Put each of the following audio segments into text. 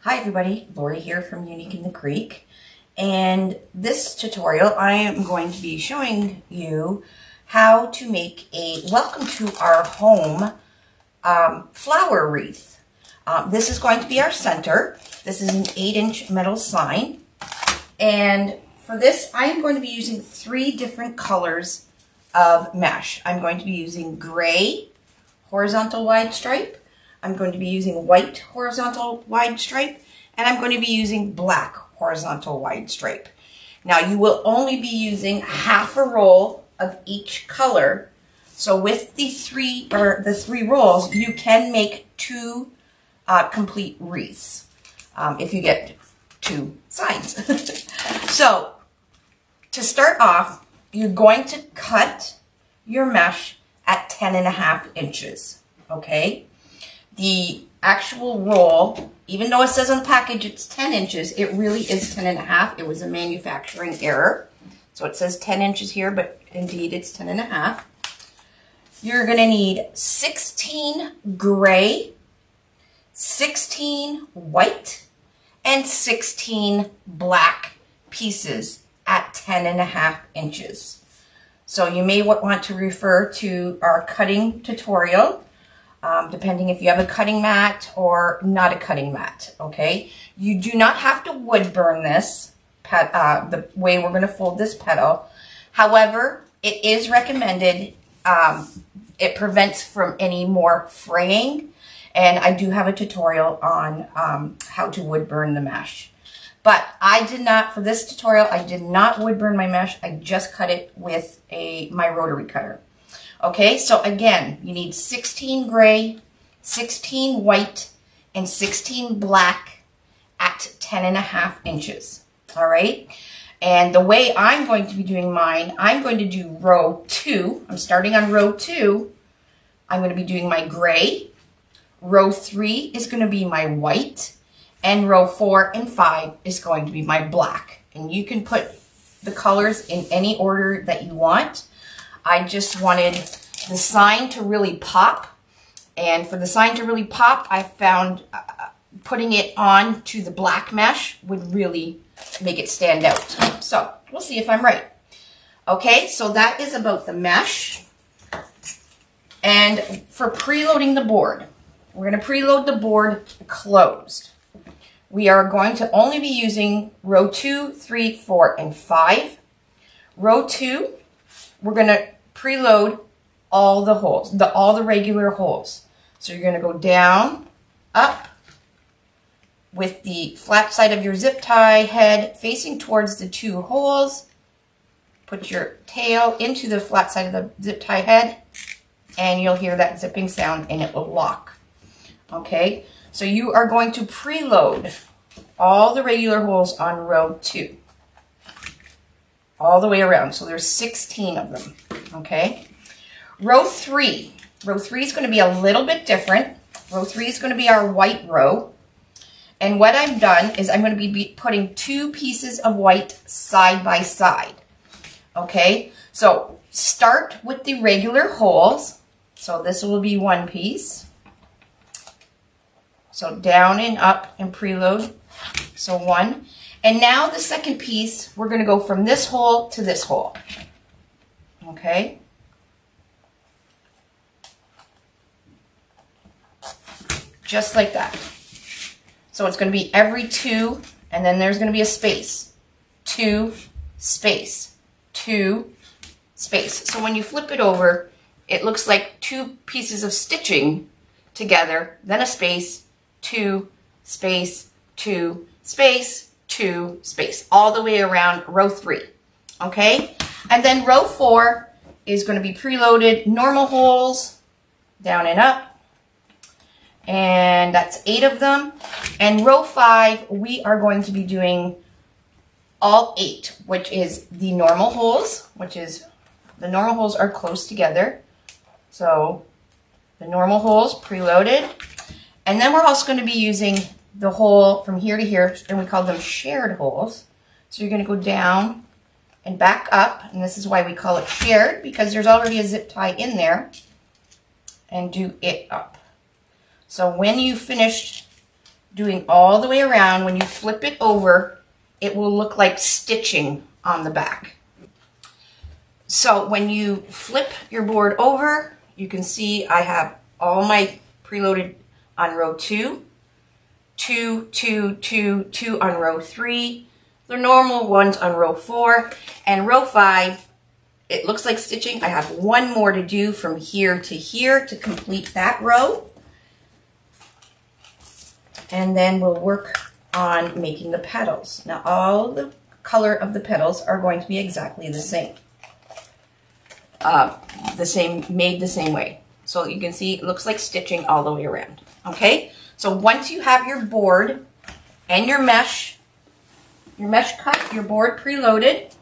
Hi everybody, Lori here from Unique in the Creek, and this tutorial I am going to be showing you how to make a welcome to our home flower wreath. This is going to be our center. This is an 8-inch metal sign, and for this I am going to be using 3 different colors of mesh. I'm going to be using gray horizontal wide stripe, I'm going to be using white horizontal wide stripe, and I'm going to be using black horizontal wide stripe. Now you will only be using half a roll of each color. So with the three rolls, you can make 2 complete wreaths if you get 2 signs. So to start off, you're going to cut your mesh at 10.5 inches, okay? The actual roll, even though it says on the package it's 10 inches, it really is 10.5. It was a manufacturing error. So it says 10 inches here, but indeed it's 10.5. You're going to need 16 gray, 16 white, and 16 black pieces at 10.5 inches. So you may want to refer to our cutting tutorial, depending if you have a cutting mat or not a cutting mat, okay? You do not have to wood burn this, the way we're going to fold this petal. However, it is recommended. It prevents from any more fraying, and I do have a tutorial on how to wood burn the mesh. But I did not, for this tutorial, I did not wood burn my mesh. I just cut it with my rotary cutter. Okay, so again, you need 16 gray, 16 white, and 16 black at 10.5 inches. All right, and the way I'm going to be doing mine, I'm going to do row 2. I'm starting on row 2. I'm going to be doing my gray. Row 3 is going to be my white. And row 4 and 5 is going to be my black. And you can put the colors in any order that you want. I just wanted the sign to really pop. And for the sign to really pop, I found putting it on to the black mesh would really make it stand out. So we'll see if I'm right. Okay, so that is about the mesh. And for preloading the board, we're going to preload the board closed. We are going to only be using row 2, 3, 4, and 5. Row 2, we're going to preload all the holes, all the regular holes. So you're going to go down, up, with the flat side of your zip tie head facing towards the 2 holes. Put your tail into the flat side of the zip tie head, and you'll hear that zipping sound, and it will lock. Okay, so you are going to preload all the regular holes on row 2. All the way around. So there's 16 of them. Okay. Row 3. Row 3 is going to be a little bit different. Row 3 is going to be our white row. And what I've done is I'm going to be putting 2 pieces of white side by side. Okay. So start with the regular holes. So this will be 1 piece. So down and up and preload. So 1. And now the second piece, we're going to go from this hole to this hole. Okay. Just like that. So it's going to be every 2, and then there's going to be a space. 2, space. 2, space. So when you flip it over, it looks like 2 pieces of stitching together, then a space, 2, space, 2, space, 2, space, all the way around row 3, okay? And then row 4 is going to be preloaded normal holes, down and up, and that's 8 of them. And row 5, we are going to be doing all 8, which is the normal holes, the normal holes are close together. So the normal holes preloaded. And then we're also going to be using the hole from here to here, and we call them shared holes. So you're going to go down and back up, and this is why we call it shared, because there's already a zip tie in there, and do it up. So when you finish doing all the way around. When you flip it over, it will look like stitching on the back. So when you flip your board over, you can see I have all my preloaded on row 2, 2, 2, 2, 2 on row 3, the normal ones on row 4, and row 5, it looks like stitching. I have one more to do from here to complete that row. And then we'll work on making the petals. Now all the color of the petals are going to be exactly the same. Made the same way. So you can see it looks like stitching all the way around. Okay, so once you have your board and your mesh cut, your board preloaded,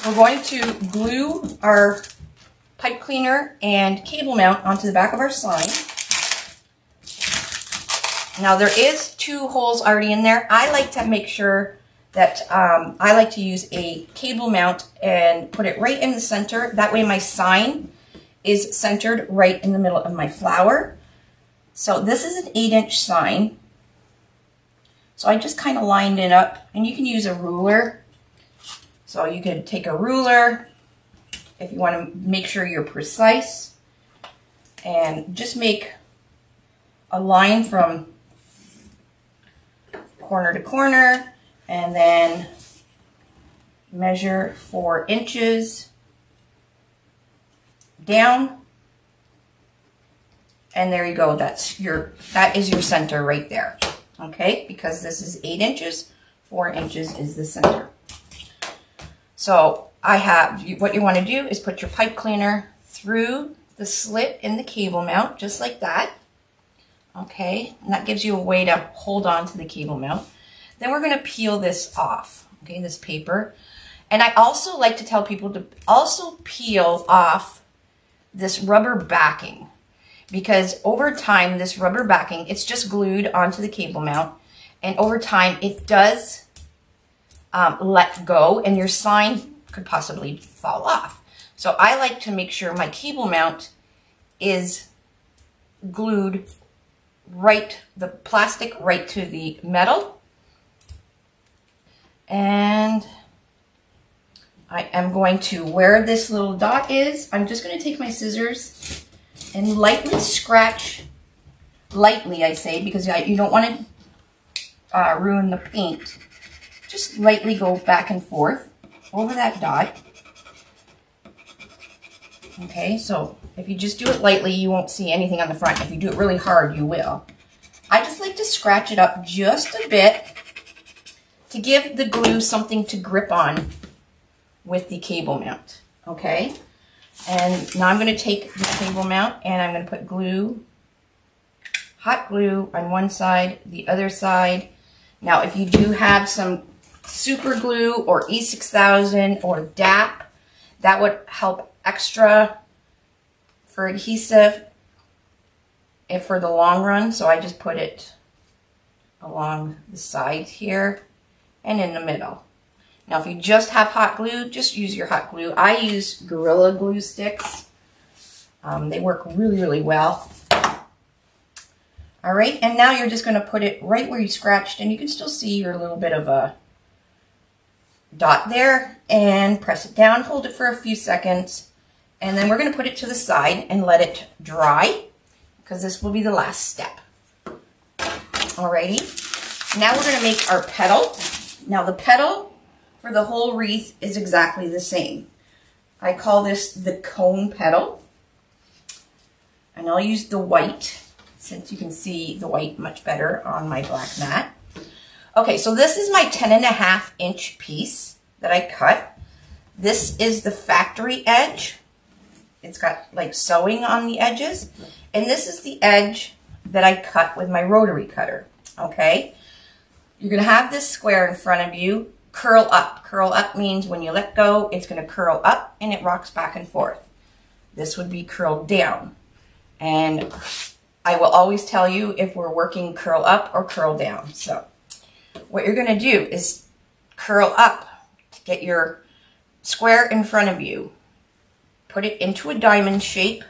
we're going to glue our pipe cleaner and cable mount onto the back of our sign. Now there is 2 holes already in there. I like to make sure that I like to use a cable mount and put it right in the center. That way my sign is centered right in the middle of my flower. So this is an 8-inch sign. So I just kind of lined it up, and you can use a ruler. So you could take a ruler if you want to make sure you're precise, and just make a line from corner to corner, and then measure 4 inches down, and there you go. That is your center right there. Okay, because this is 8 inches, 4 inches is the center. So what you want to do is put your pipe cleaner through the slit in the cable mount, just like that. Okay, and that gives you a way to hold on to the cable mount. Then we're going to peel this off, okay, this paper. And I also like to tell people to also peel off this rubber backing, because over time, this rubber backing, it's just glued onto the cable mount, and over time it does let go, and your sign could possibly fall off. So I like to make sure my cable mount is glued right, the plastic right to the metal. And I am going to, where this little dot is, I'm just going to take my scissors and lightly scratch, lightly I say, because you don't want to ruin the paint. Just lightly go back and forth over that dot. Okay, so if you just do it lightly, you won't see anything on the front. If you do it really hard, you will. I just like to scratch it up just a bit to give the glue something to grip on with the cable mount, okay? And now I'm going to take the cable mount and I'm going to put glue, hot glue on one side, the other side. Now, if you do have some super glue or E6000 or DAP, that would help extra for adhesive and for the long run. So I just put it along the sides here and in the middle. Now, if you just have hot glue, just use your hot glue. I use Gorilla Glue sticks. They work really, really well. All right, and now you're just going to put it right where you scratched, and you can still see your little bit of a dot there, and press it down, hold it for a few seconds, and then we're going to put it to the side and let it dry, because this will be the last step. Alrighty, now we're going to make our petal. Now the petal for the whole wreath is exactly the same. I call this the cone petal, and I'll use the white, since you can see the white much better on my black mat. Okay, so this is my 10.5 inch piece that I cut. This is the factory edge. It's got like sewing on the edges. And this is the edge that I cut with my rotary cutter, okay? You're gonna have this square in front of you, curl up. Curl up means when you let go, it's gonna curl up and it rocks back and forth. This would be curled down. And I will always tell you if we're working curl up or curl down. So what you're gonna do is curl up to get your square in front of you. Put it into a diamond shape,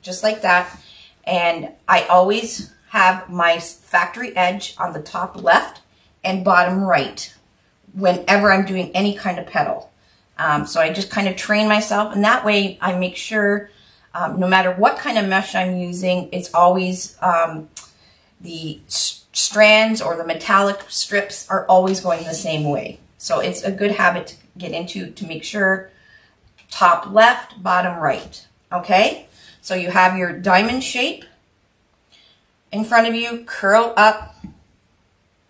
just like that. And I always have my factory edge on the top left and bottom right whenever I'm doing any kind of petal. So I just kind of train myself, and that way I make sure no matter what kind of mesh I'm using, it's always the strands or the metallic strips are always going the same way. So it's a good habit to get into to make sure top left, bottom right. Okay, so you have your diamond shape in front of you, curl up,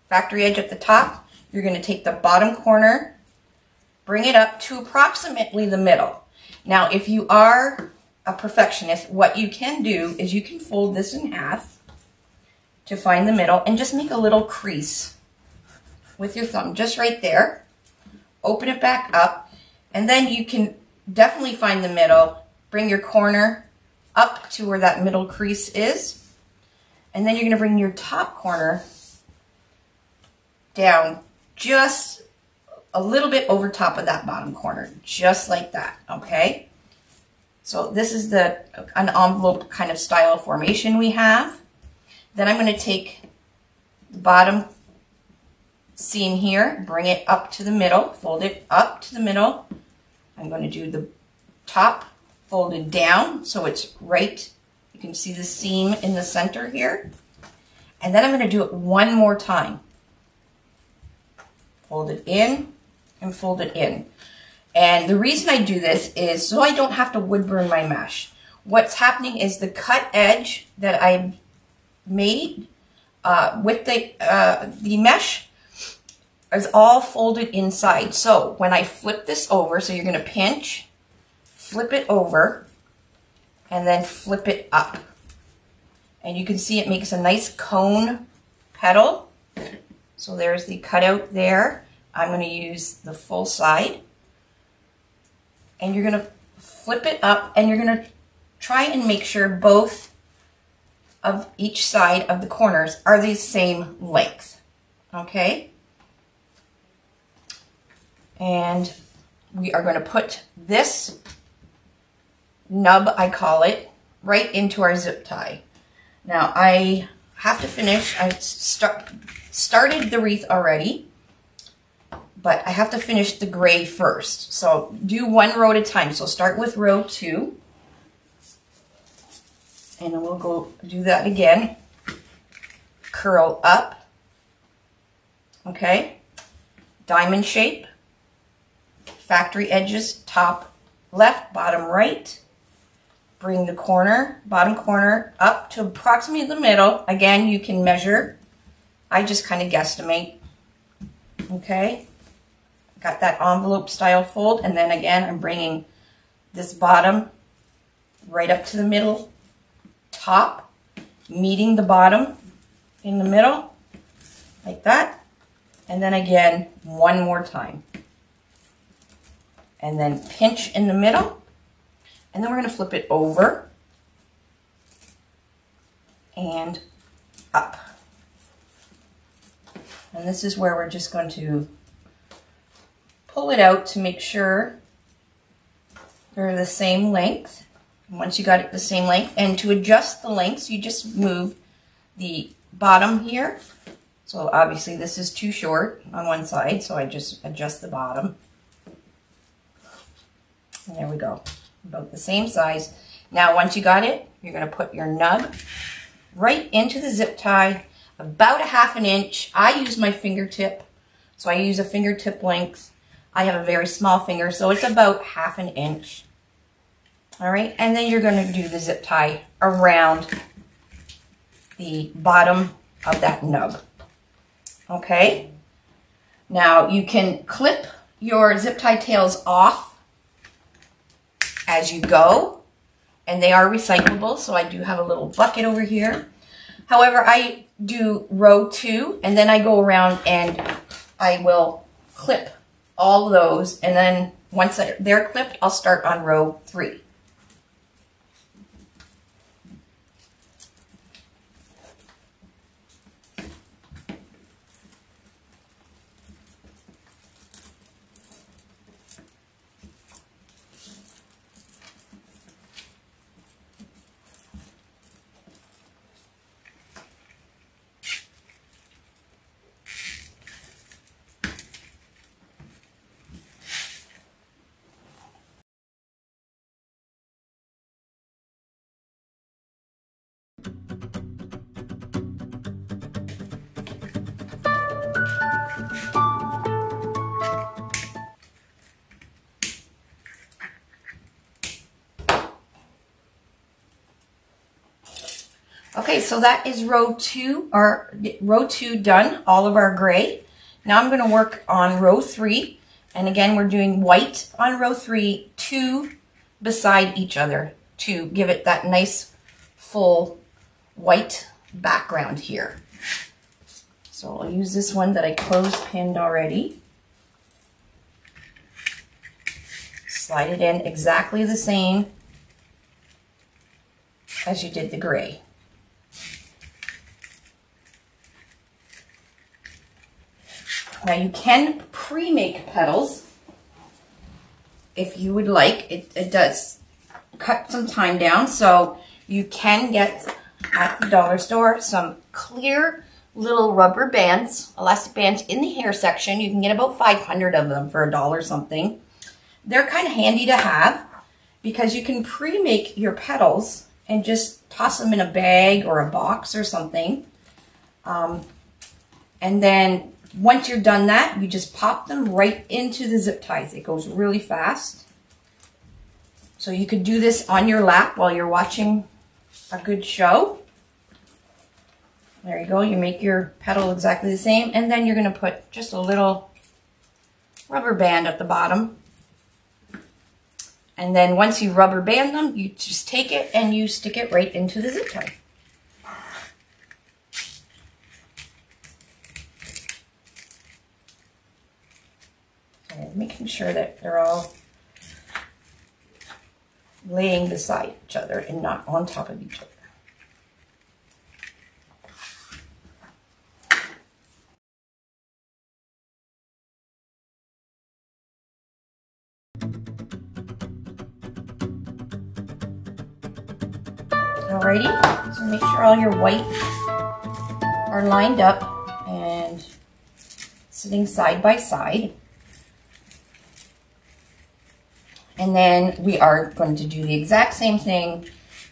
factory edge at the top. You're going to take the bottom corner, bring it up to approximately the middle. Now, if you are a perfectionist, what you can do is you can fold this in half to find the middle and just make a little crease with your thumb, just right there. Open it back up, and then you can definitely find the middle. Bring your corner up to where that middle crease is, and then you're going to bring your top corner down just a little bit over top of that bottom corner, just like that, okay? So this is an envelope kind of style formation we have. Then I'm going to take the bottom seam here, bring it up to the middle, fold it up to the middle. I'm going to do the top folded down so it's right. You can see the seam in the center here. And then I'm going to do it one more time. Fold it in and fold it in. And the reason I do this is so I don't have to wood burn my mesh. What's happening is the cut edge that I made with the mesh is all folded inside. So when I flip this over, so you're going to pinch, flip it over, and then flip it up. And you can see it makes a nice cone petal. So there's the cutout there. I'm going to use the full side. And you're going to flip it up, and you're going to try and make sure both of each side of the corners are the same length. Okay? And we are going to put this nub, I call it, right into our zip tie. Now I have to finish, I started the wreath already, but I have to finish the gray first. So do one row at a time. So start with row 2. And then we'll go do that again. Curl up. Okay. Diamond shape. Factory edges, top left, bottom right. Bring the corner, bottom corner, up to approximately the middle. Again, you can measure. I just kind of guesstimate. Okay. Got that envelope style fold, and then again, I'm bringing this bottom right up to the middle, top, meeting the bottom in the middle, like that. And then again, one more time. And then pinch in the middle, and then we're going to flip it over and up. And this is where we're just going to pull it out to make sure they're the same length. And once you got it the same length, and to adjust the lengths, you just move the bottom here. So obviously this is too short on one side, so I just adjust the bottom. And there we go, about the same size. Now once you got it, you're going to put your nub right into the zip tie, about a ½ inch. I use my fingertip, so I use a fingertip length. I have a very small finger, so it's about ½ inch. All right, and then you're going to do the zip tie around the bottom of that nub. Okay, now you can clip your zip tie tails off as you go, and they are recyclable, so I do have a little bucket over here. However, I do row 2, and then I go around and I will clip all of those, and then once they're clipped, I'll start on row 3. Okay, so that is row two done, all of our gray. Now I'm going to work on row 3. And again, we're doing white on row 3, 2 beside each other to give it that nice full white background here. So I'll use this one that I closed pinned already. Slide it in exactly the same as you did the gray. Now you can pre-make petals if you would like. It does cut some time down, so you can get at the dollar store some clear little rubber bands, elastic bands in the hair section. You can get about 500 of them for $1 something. They're kind of handy to have because you can pre-make your petals and just toss them in a bag or a box or something. And then once you're done that, you just pop them right into the zip ties. It goes really fast. So you could do this on your lap while you're watching a good show. There you go. You make your petal exactly the same. And then you're going to put just a little rubber band at the bottom. And then once you rubber band them, you just take it and you stick it right into the zip tie. Making sure that they're all laying beside each other and not on top of each other. Alrighty, so make sure all your white are lined up and sitting side by side. And then we are going to do the exact same thing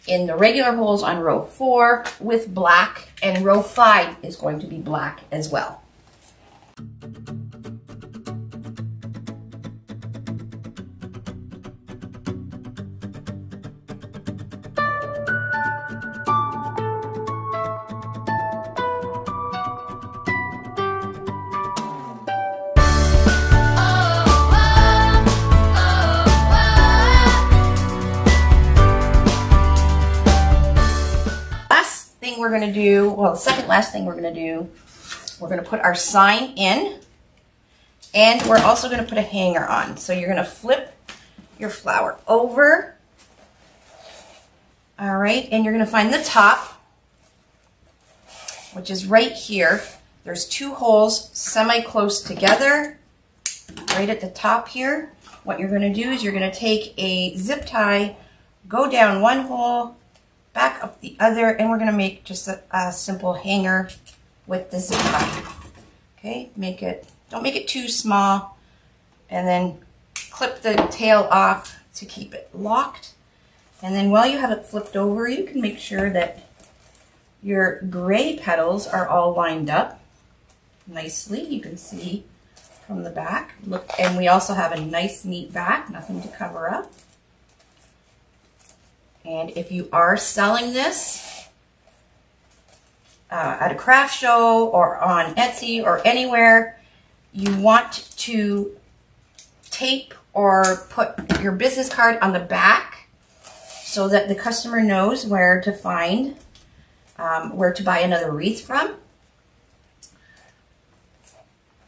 in the regular holes on row 4 with black, and row 5 is going to be black as well. We're going to do, well, the second last thing we're going to do, we're going to put our sign in, and we're also going to put a hanger on. So you're going to flip your flower over, all right, and you're going to find the top, which is right here. There's 2 holes semi-close together, right at the top here. What you're going to do is you're going to take a zip tie, go down 1 hole, back up the other, and we're going to make just a simple hanger with the zip tie. Okay, don't make it too small, and then clip the tail off to keep it locked. And then while you have it flipped over, you can make sure that your gray petals are all lined up nicely. You can see from the back. Look, and we also have a nice neat back, nothing to cover up. And if you are selling this at a craft show or on Etsy or anywhere, you want to tape or put your business card on the back so that the customer knows where to find, where to buy another wreath from.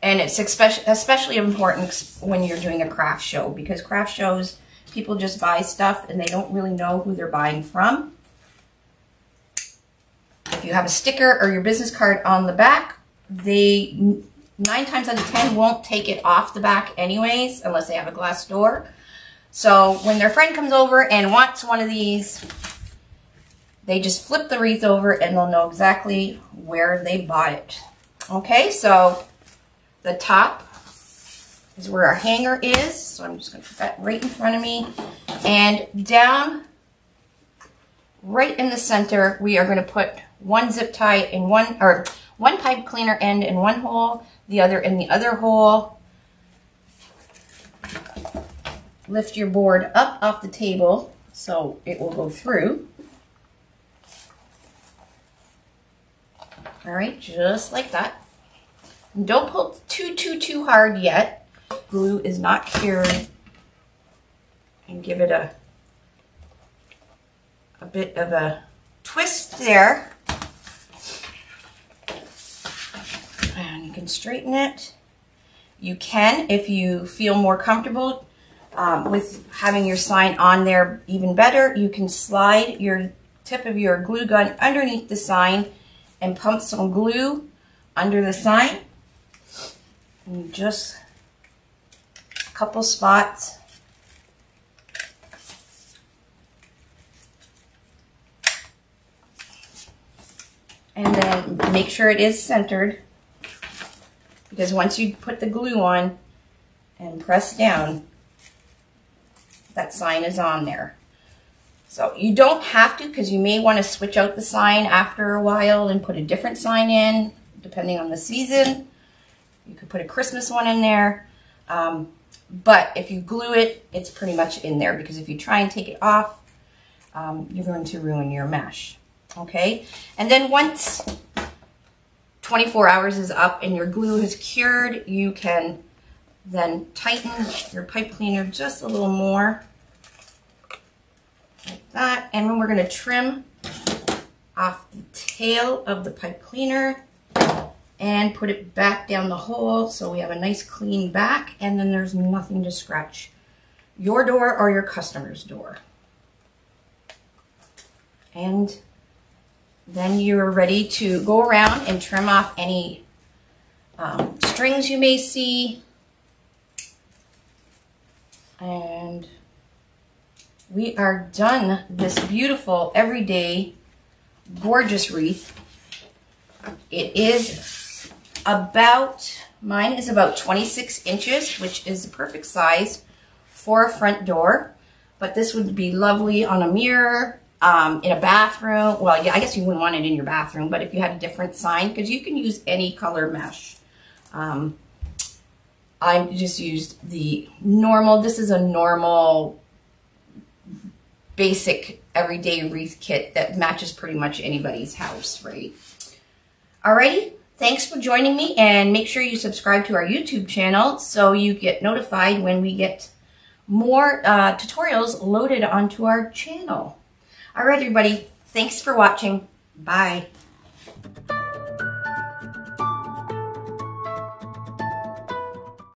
And it's especially important when you're doing a craft show, because craft shows, people just buy stuff and they don't really know who they're buying from. If you have a sticker or your business card on the back, they 9 times out of 10 won't take it off the back anyways, unless they have a glass door. So when their friend comes over and wants one of these, they just flip the wreath over and they'll know exactly where they bought it. Okay, so the top is where our hanger is. So I'm just going to put that right in front of me. And down right in the center, we are going to put one zip tie in one pipe cleaner end in one hole, the other in the other hole. Lift your board up off the table so it will go through. All right, just like that. And don't pull too hard yet. Glue is not cured. And give it a bit of a twist there. And you can straighten it. You can, if you feel more comfortable with having your sign on there even better, you can slide your tip of your glue gun underneath the sign and pump some glue under the sign. And just a couple spots. And then make sure it is centered, because once you put the glue on and press down, that sign is on there. So you don't have to, because you may want to switch out the sign after a while and put a different sign in, depending on the season. You could put a Christmas one in there. But if you glue it, it's pretty much in there, because if you try and take it off, you're going to ruin your mesh. Okay, and then once 24 hours is up and your glue has cured, you can then tighten your pipe cleaner just a little more, like that. And then we're going to trim off the tail of the pipe cleaner and put it back down the hole so we have a nice clean back, and then there's nothing to scratch your door or your customer's door. And then you're ready to go around and trim off any strings you may see. And we are done this beautiful, everyday, gorgeous wreath. It is about, mine is about 26 inches, which is the perfect size for a front door. But this would be lovely on a mirror, in a bathroom. Well, yeah, I guess you wouldn't want it in your bathroom, but if you had a different sign, because you can use any color mesh. I just used the normal. This is a normal, basic, everyday wreath kit that matches pretty much anybody's house, right? Alrighty, thanks for joining me, and make sure you subscribe to our YouTube channel so you get notified when we get more tutorials loaded onto our channel. All right, everybody. Thanks for watching. Bye.